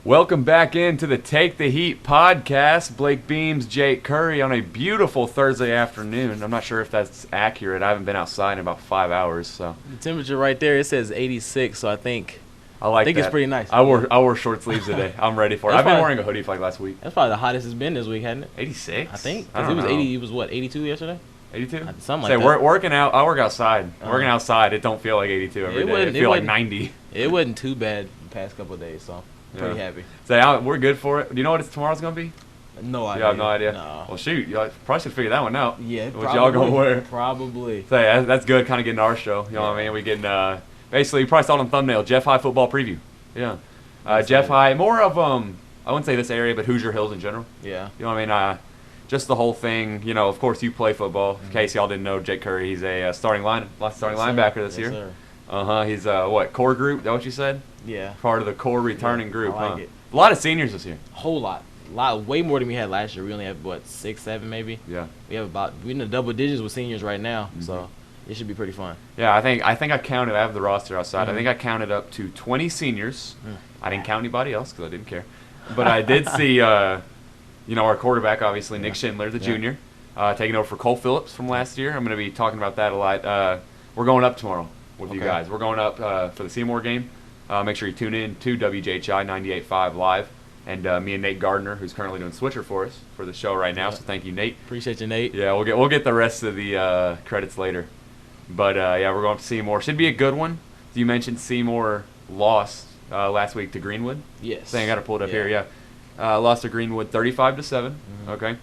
Welcome back into the Take the Heat podcast. Blake Beams, Jake Curry on a beautiful Thursday afternoon. I'm not sure if that's accurate. I haven't been outside in about 5 hours, so The temperature right there, it says 86, so I think I think it's pretty nice. I wore short sleeves today. I'm ready for it. That's I've been fine. wearing a hoodie for like last week. that's probably the hottest it's been this week, hasn't it? 86? I think. I 'Cause don't it was know. 80. It was what, 82 yesterday? 82? Something Say, like that. working out. I work outside. Uh-huh. Working outside, it don't feel like 82 every It day. wouldn't- It it feel like wouldn't. 90. It wasn't too bad the past couple of days, so I'm pretty Yeah. happy. Say, we're good for it. Do you know what tomorrow's gonna be? No idea. You have no idea. No. Well, shoot, y'all probably should figure that one out. Yeah, What y'all gonna wear? Probably. Say, that's good, kind of getting our show. You know what I mean? We getting basically you probably saw it on the thumbnail. Jeff High football preview. Yeah, Jeff High, more of I wouldn't say this area, but Hoosier Hills in general. Yeah. You know what I mean? Just the whole thing. You know, of course, you play football. In case y'all didn't know, Jake Curry, he's a starting linebacker this year. Sir. He's what, core group? Is that what you said? Yeah. Part of the core returning Yeah, group. I like huh? it. A lot of seniors this year. A whole lot. Way more than we had last year. We only have, what, 6, 7 maybe? Yeah. We're in the double digits with seniors right now, Mm-hmm. so it should be pretty fun. Yeah, I think I counted. I have the roster outside. Mhm. I think I counted up to 20 seniors. Mm. I didn't count anybody else because I didn't care. But I did see, our quarterback, obviously, Nick Schindler, the Yeah. junior, taking over for Cole Phillips from last year. I'm going to be talking about that a lot. We're going up tomorrow with you Okay. guys. We're going up for the Seymour game. Make sure you tune in to WJHI 98.5 live. And me and Nate Gardner, who's currently doing Switcher for us for the show right now. Yeah. So thank you, Nate. Appreciate you, Nate. Yeah, we'll get the rest of the credits later. But yeah, we're going to Seymour. Should be a good one. You mentioned Seymour lost last week to Greenwood. Yes. I got to pull it up here. Yeah, lost to Greenwood 35-7. Mhm. Okay,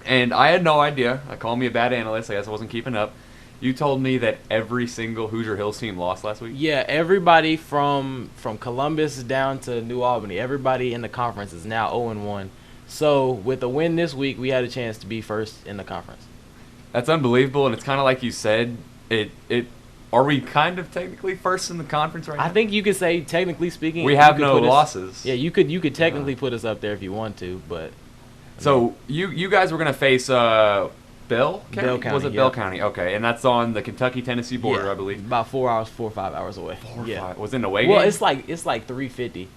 and I had no idea. I called me a bad analyst. I guess I wasn't keeping up. You told me that every single Hoosier Hills team lost last week. Yeah, everybody from Columbus down to New Albany, everybody in the conference is now 0-1. So with a win this week, we had a chance to be first in the conference. That's unbelievable, and it's kind of like you said. Are we kind of technically first in the conference right now? I think you could say, technically speaking, we you have could no put us- losses. Yeah, you could technically put us up there if you want to, but So you guys were gonna face Bell County? Bell County, Was it yeah. Bell County? Okay, and that's on the Kentucky-Tennessee border, yeah, I believe. about 4 or 5 hours away. 4 or yeah. 5. Was it an away Well, game? it's like 350.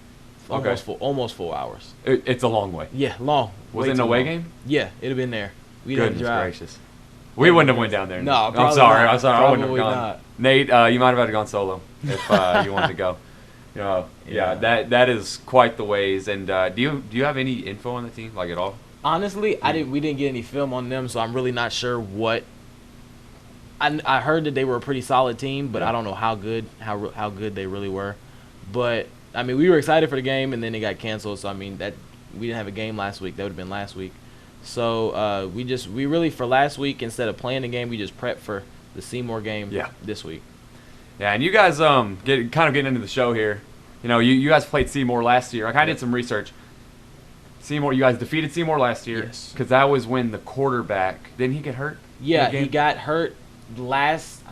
Okay. Almost 4 hours. It's a long way. Yeah, long. Was Way it an too away long. game? Yeah, it'd have been there. We'd have to Goodness drive. gracious. We wouldn't have went down there. No, I'm probably sorry. not. I'm sorry. I wouldn't have Probably gone. not. Nate, you might have had to gone solo if you wanted to go. You know, yeah, Yeah. that is quite the ways. And do you have any info on the team, like at all? Honestly, we didn't get any film on them, so I'm really not sure what. I heard that they were a pretty solid team, but Yeah. I don't know how good they really were. But I mean, we were excited for the game, and then it got canceled. So I mean, that we didn't have a game last week. That would have been last week. So we really for last week, instead of playing the game, we just prepped for the Seymour game Yeah. this week. Yeah, and you guys getting into the show here. You know, you guys played Seymour last year. I kind of did some research. Seymour, you guys defeated Seymour last year. Yes. Because that was when the quarterback didn't he get hurt? Yeah, in the game? he got hurt the last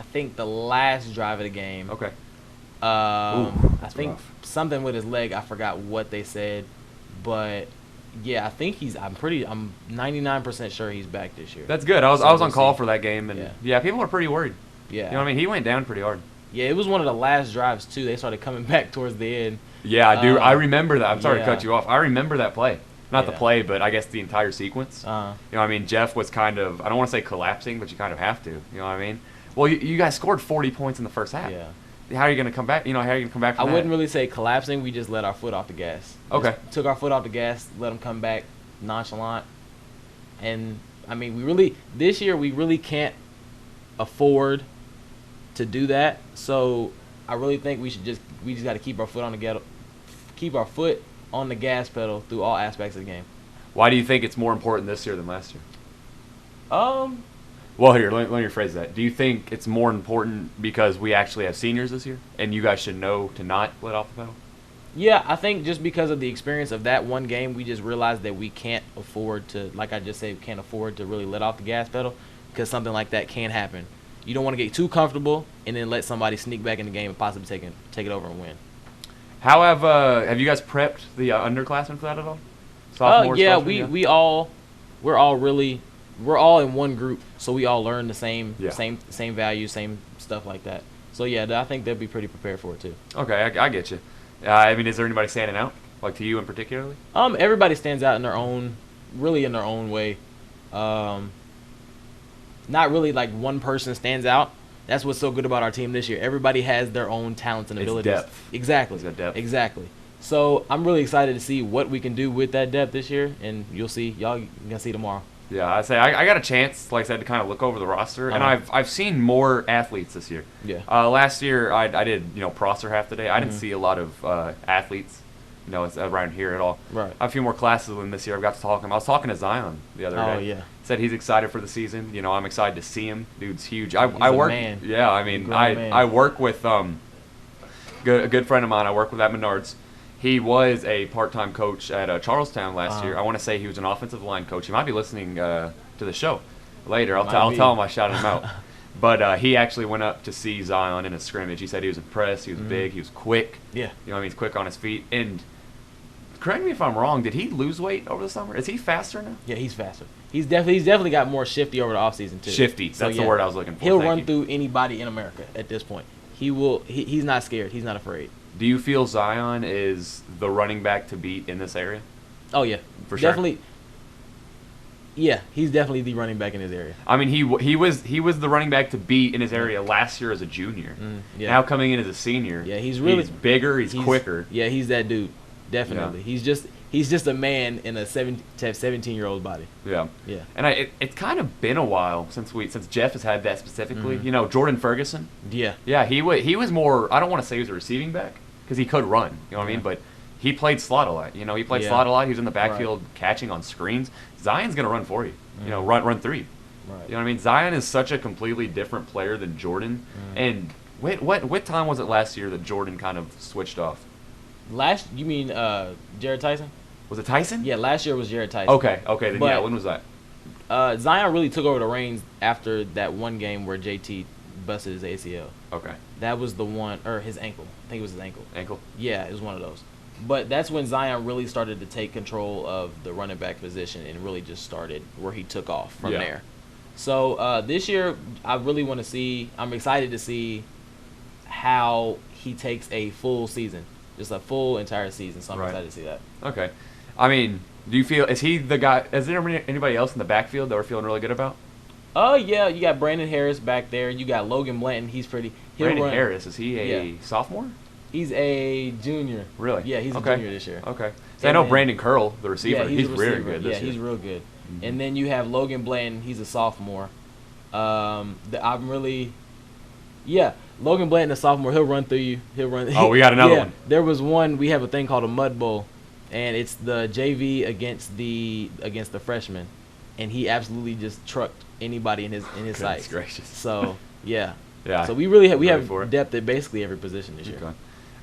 drive of the game. Okay. Ooh, I that's think rough. something with his leg. I forgot what they said, but yeah, I think I'm 99% sure he's back this year. That's good. I was So on we'll call see. for that game, and Yeah. yeah, people are pretty worried. Yeah, You know what I mean? He went down pretty hard. yeah, it was one of the last drives too. They started coming back towards the end. Yeah, I do. Uh, I remember that. I'm sorry to yeah. cut you off. I remember that play. Not the Yeah. play, but I guess the entire sequence. You know what I mean? Jeff was kind of, I don't want to say collapsing, but you kind of have to. You know what I mean? Well, you guys scored 40 points in the first half. Yeah, How are you going to come back? You know, how are you going to come back I from that? wouldn't really say collapsing. We just let our foot off the gas. Okay. Just took our foot off the gas, let them come back nonchalant, and I mean, this year we really can't afford to do that. So I really think we just got to keep our foot on the gas pedal through all aspects of the game. Why do you think it's more important this year than last year? Um, Well, here, let me rephrase that. Do you think it's more important because we actually have seniors this year, and you guys should know to not let off the pedal? yeah, I think just because of the experience of that one game, we just realized that we can't afford to, like I just said, we can't afford to really let off the gas pedal because something like that can happen. You don't want to get too comfortable and then let somebody sneak back in the game and possibly take it over and win. How have you guys prepped the underclassmen for that at all? Sophomores, Yeah, freshmen, we're all in one group, so we all learn the same Yeah. same values, same stuff like that. So yeah, I think they'll be pretty prepared for it too. Okay, I get you. I mean, is there anybody standing out? Like to you in particularly? Everybody stands out in their own, really in their own way. Not really like one person stands out. That's what's so good about our team this year. Everybody has their own talents and It's abilities. depth. Exactly. It's got depth. Exactly. So I'm really excited to see what we can do with that depth this year, and you'll see. Y'all gonna see tomorrow. Yeah, I say I got a chance, like I said, to kind of look over the roster, and I've seen more athletes this year. Yeah. Last year I did Prosser half the day. I didn't see a lot of athletes, it's around here at all. Right. I have a few more classes than this year. I've got to talk to him. I was talking to Zion the other day. Oh yeah. Said he's excited for the season. I'm excited to see him. Dude's huge. He's I a work. man. Yeah, I mean, He's a grown man. I work with a good friend of mine. I work with at Menards. He was a part-time coach at Charlestown last year. I want to say he was an offensive line coach. He might be listening to the show later. I'll tell him I shouted him out. But he actually went up to see Zion in a scrimmage. He said he was impressed. He was big. He was quick. Yeah. He's quick on his feet. And correct me if I'm wrong. Did he lose weight over the summer? Is he faster now? Yeah, he's faster. He's definitely got more shifty over the offseason too. Shifty. That's the word I was looking for. He'll Thank run you. through anybody in America at this point. He will. He's not scared. He's not afraid. Do you feel Zion is the running back to beat in this area? Oh yeah, For sure. definitely. Yeah, he's definitely the running back in his area. I mean, he was the running back to beat in his area last year as a junior. Yeah. Now coming in as a senior. Yeah, he's bigger. He's quicker. Yeah, he's that dude. Definitely. Yeah. He's just a man in a 17-year-old body. Yeah. Yeah. And it's kind of been a while since Jeff has had that specifically. Jordan Ferguson. Yeah. Yeah, he was more. I don't want to say he was a receiving back because he could run. You know what I mean? But he played slot a lot. He played slot a lot. He was in the backfield catching on screens. Zion's gonna run for you. Run three. Right. You know what I mean? Zion is such a completely different player than Jordan. And what time was it last year that Jordan kind of switched off? You mean Jared Tyson? Was it Tyson? Yeah, last year was Jared Tyson. Okay. Then But- when was that? Zion really took over the reins after that one game where JT busted his ACL. Okay. That was the one, or his ankle. I think it was his ankle. Ankle. Yeah, it was one of those. But that's when Zion really started to take control of the running back position and really just started where he took off from there. So this year, I really want to see. I'm excited to see how he takes a full season, just a full entire season. So I'm excited to see that. Okay. I mean, do you feel is he the guy? Is there anybody else in the backfield that we're feeling really good about? Oh yeah, you got Brandon Harris back there. You got Logan Blanton. He's pretty. Brandon Harris, is he a sophomore? He's a junior. Really? Yeah, he's a junior this year. Okay. So I know Brandon Curl, the receiver. Yeah, he's a really receiver. good this year. He's real good. And then you have Logan Blanton. He's a sophomore. Logan Blanton, a sophomore. He'll run through you. He'll run. Oh, we got another one. There was one. We have a thing called a Mud Bowl, and it's the JV against the freshman, and he absolutely just trucked anybody in his sight. Gracious. So yeah. Yeah. So we really have Ready for it. depth at basically every position this year. Okay.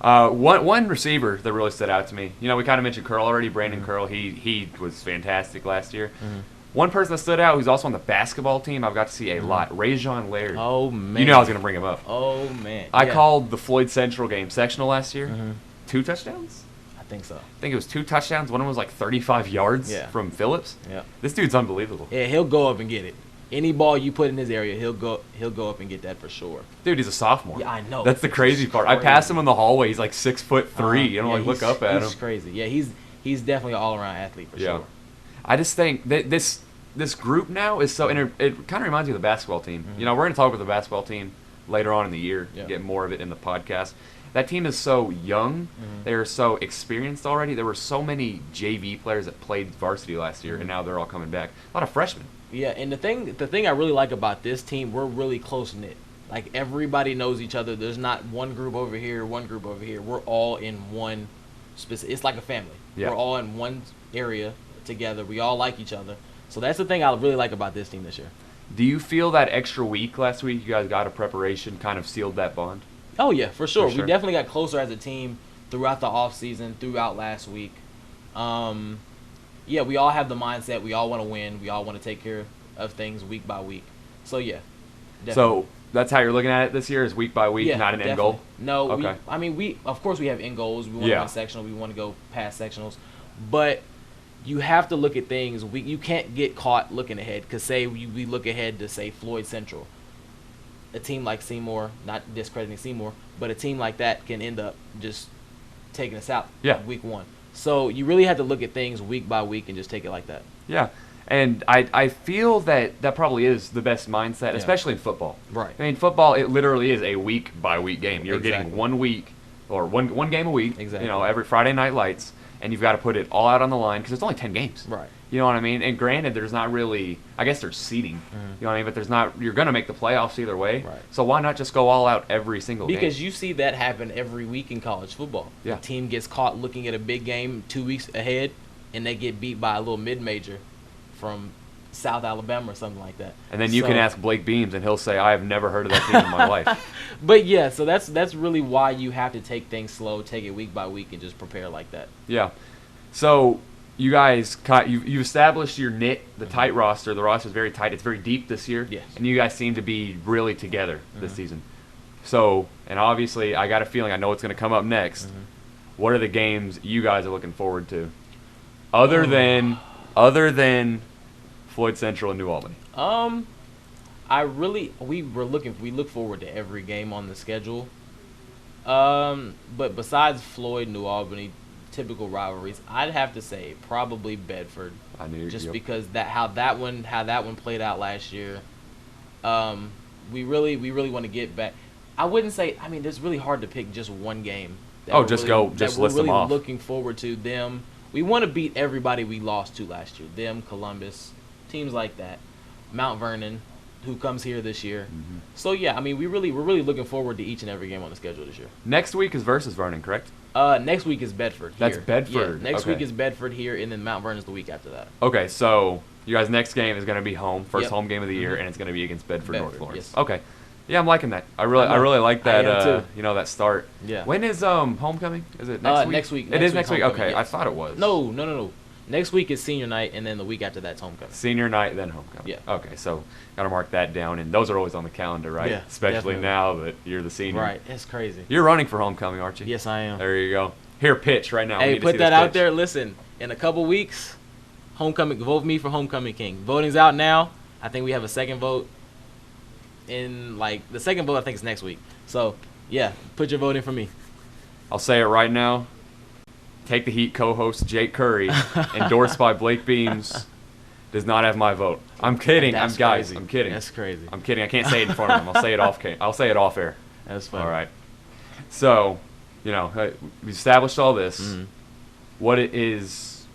One receiver that really stood out to me. We kind of mentioned Curl already. Brandon Curl. He was fantastic last year. One person that stood out, who's also on the basketball team, I've got to see a lot. Rajon Laird. Oh man. You know I was gonna bring him up. Oh man. I called the Floyd Central game sectional last year. 2 touchdowns. I think so. I think it was 2 touchdowns. One of them was like 35 yards from Phillips. Yeah. This dude's unbelievable. Yeah, he'll go up and get it. Any ball you put in his area, he'll go up and get that for sure. Dude, he's a sophomore. Yeah, I know. That's the crazy part. I passed him in the hallway. He's like 6'3". Look up at him. He's crazy. Yeah, he's definitely an all-around athlete for sure. I just think that this group now is so. It kind of reminds me of the basketball team. We're going to talk about the basketball team later on in the year. Get more of it in the podcast. That team is so young. They're so experienced already. There were so many JV players that played varsity last year, and now they're all coming back. A lot of freshmen. Yeah, and the thing I really like about this team, we're really close knit. Like everybody knows each other. There's not one group over here, one group over here. We're all in one specific. It's like a family. Yeah. We're all in one area together. We all like each other. So that's the thing I really like about this team this year. Do you feel that extra week last week you guys got a preparation kind of sealed that bond? Oh yeah, for sure. For sure. We definitely got closer as a team throughout the off season, throughout last week. Yeah, we all have the mindset. We all want to win. We all want to take care of things week by week. So yeah. Definitely. So that's how you're looking at it this year, is week by week, not an end goal? No. Okay. We of course we have end goals. We want to win sectional. We want to go past sectionals, but you have to look at things. You can't get caught looking ahead, because say we look ahead to say Floyd Central, a team like Seymour, not discrediting Seymour, but a team like that can end up just taking us out week one. So you really have to look at things week by week and just take it like that. Yeah. And I feel that probably is the best mindset, Yeah. especially in football. Right. I mean, football, it literally is a week-by-week game. You're Exactly. getting 1 week or one game a week, Exactly. every Friday night lights, and you've got to put it all out on the line because it's only 10 games. Right. You know what I mean? And granted, there's not really, I guess there's seeding, you know what I mean? But there's not, you're going to make the playoffs either way. Right. So why not just go all out every single Because game? you see that happen every week in college football. Yeah. The team gets caught looking at a big game 2 weeks ahead, and they get beat by a little mid-major from South Alabama or something like that. And then you can So- ask Blake Beams, and he'll say, I have never heard of that team in my life. But yeah, so that's really why you have to take things slow, take it week by week, and just prepare like that. Yeah. So you guys, you established your knit, the tight roster. The roster is very tight. It's very deep this year. Yes. And you guys seem to be really together this season. So, and obviously, I got a feeling I know what's going to come up next. What are the games you guys are looking forward to, other than Floyd Central and New Albany? We look forward to every game on the schedule. But besides Floyd, New Albany, typical rivalries, I'd have to say probably Bedford, I knew just yep. because how that one played out last year. We really want to get back. I wouldn't say. I mean, it's really hard to pick just one game. that Oh, we're just really- go- just that we're list them really off. looking forward to them. We want to beat everybody we lost to last year. Them, Columbus, teams like that. Mount Vernon, who comes here this year. Mm-hmm. So yeah, I mean, we're really looking forward to each and every game on the schedule this year. Next week is versus Vernon, correct? Next week is Bedford. That's here. Bedford, Yeah, next okay. week is Bedford here, and then Mount Vernon's the week after that. Okay, so you guys' next game is going to be home, first Yep. home game of the year, Mhm. and it's going to be against Bedford, North Bedford, Florence. yes. Okay, yeah, I'm liking that. I really like I that. am too. That start. Yeah. When is homecoming? Is it next week? Next week. It is next week. homecoming, Okay, I yes. thought it was. No. Next week is senior night, and then the week after that's homecoming. Senior night, then homecoming. Yeah. Okay, so gotta mark that down, and those are always on the calendar, right? Yeah, Especially definitely. now that you're the senior. Right. It's crazy. You're running for homecoming, aren't you? Yes, I am. There you go. Here, pitch right now. We Hey, need to put see that this out pitch. there. Listen, in a couple weeks, homecoming. Vote me for homecoming king. Voting's out now. I think we have a second vote. The second vote, I think is next week. So yeah, put your vote in for me. I'll say it right now. Take the Heat co-host Jake Curry, endorsed by Blake Beams, does not have my vote. I'm kidding. That's Guys, crazy. I'm kidding. That's crazy. I'm kidding. I can't say it in front of him. I'll say it off. I'll say it off air. That's funny. All right. So, we established all this. Mhm. What it is,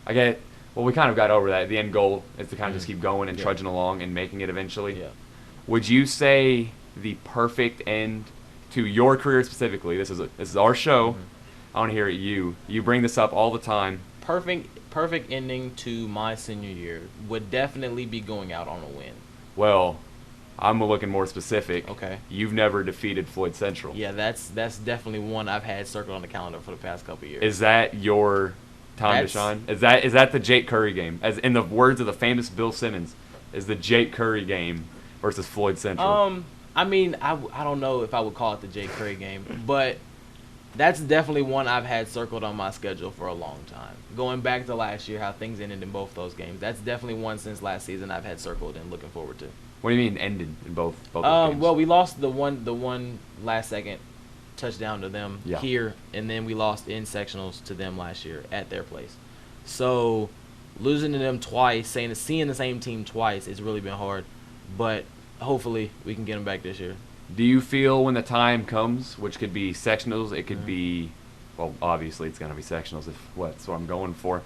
we kind of got over that. The end goal is to kind of just keep going and Yeah. trudging along and making it eventually. Yeah. Would you say the perfect end to your career specifically? This is our show. Mm-hmm. I want to hear it. You bring this up all the time. Perfect ending to my senior year would definitely be going out on a win. Well, I'm looking more specific. Okay. You've never defeated Floyd Central. Yeah, that's definitely one I've had circled on the calendar for the past couple of years. Is that your time to shine? Is that the Jake Curry game? As in the words of the famous Bill Simmons, is the Jake Curry game versus Floyd Central? I mean, I don't know if I would call it the Jake Curry game, but that's definitely one I've had circled on my schedule for a long time. Going back to last year, how things ended in both those games, that's definitely one since last season I've had circled and looking forward to. What do you mean ended in both those games? Well, we lost the one last second touchdown to them Yeah. here, and then we lost in sectionals to them last year at their place. So losing to them twice, seeing the same team twice, it's really been hard. But hopefully we can get them back this year. Do you feel when the time comes, which could be sectionals, it could be, well, obviously it's going to be sectionals if that's what I'm going for.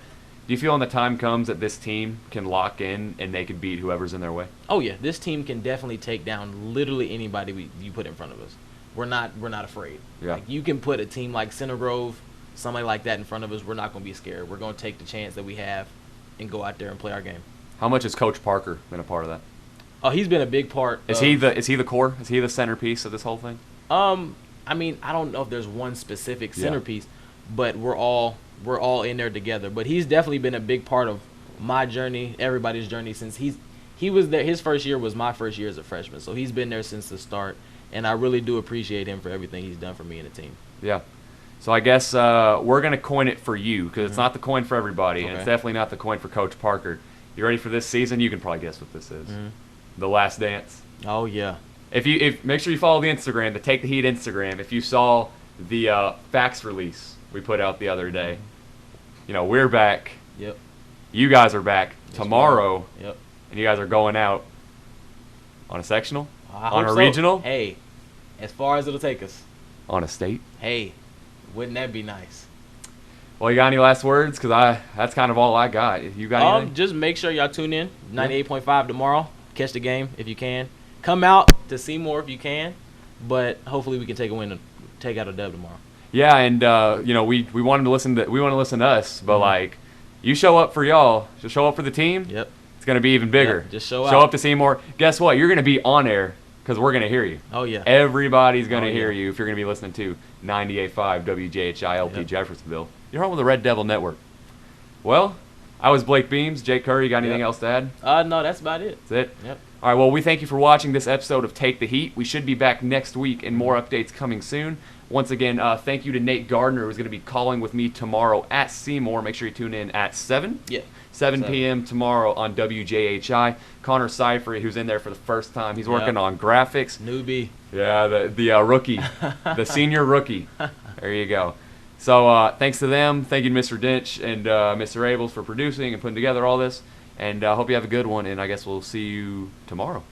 Do you feel when the time comes that this team can lock in and they could beat whoever's in their way? Oh yeah, this team can definitely take down literally anybody you put in front of us. We're not afraid. Yeah. Like, you can put a team like Center Grove, somebody like that in front of us. We're not going to be scared. We're going to take the chance that we have and go out there and play our game. How much has Coach Parker been a part of that? Oh, he's been a big part. Is he the core? Is he the centerpiece of this whole thing? I mean, I don't know if there's one specific centerpiece, but we're all in there together. But he's definitely been a big part of my journey, everybody's journey, since he was there. His first year was my first year as a freshman, so he's been there since the start, and I really do appreciate him for everything he's done for me and the team. Yeah. So I guess we're going to coin it for you because it's not the coin for everybody, and it's Okay. definitely not the coin for Coach Parker. You ready for this season? You can probably guess what this is. The Last Dance. Oh yeah. If make sure you follow the Instagram, the Take the Heat Instagram. If you saw the fax release we put out the other day, we're back. Yep. You guys are back Yes, tomorrow, we are. Yep. and you guys are going out on a sectional, I on hope a so. regional, Hey, as far as it'll take us. on a state. Hey, wouldn't that be nice? Well, you got any last words? Because that's kind of all I got. You got anything? Just make sure y'all tune in 98.5 tomorrow. Catch the game if you can. Come out to Seymour if you can. But hopefully we can take out a dub tomorrow. Yeah, and we want to listen to us, but like, you show up for y'all, so show up for the team. Yep. It's gonna be even bigger. Yep, just show Show out. up to Seymour. Guess what? You're gonna be on air because we're gonna hear you. Oh yeah. Everybody's gonna Oh, hear yeah. you if you're gonna be listening to 98.5 WJHI LP Yep. Jeffersonville. You're home with the Red Devil Network. Well, I was Blake Beams. Jake Curry, you got anything Yep. else to add? No, that's about it. That's it. Yep. All right, well, we thank you for watching this episode of Take the Heat. We should be back next week and more updates coming soon. Once again, thank you to Nate Gardner, who's going to be calling with me tomorrow at Seymour. Make sure you tune in at 7. Yeah. 7 p.m. tomorrow on WJHI. Connor Seifert, who's in there for the first time. He's working on graphics. Newbie. Yeah, the rookie, the senior rookie. There you go. So thanks to them. Thank you to Mr. Dinch and Mr. Abels for producing and putting together all this. And I hope you have a good one, and I guess we'll see you tomorrow.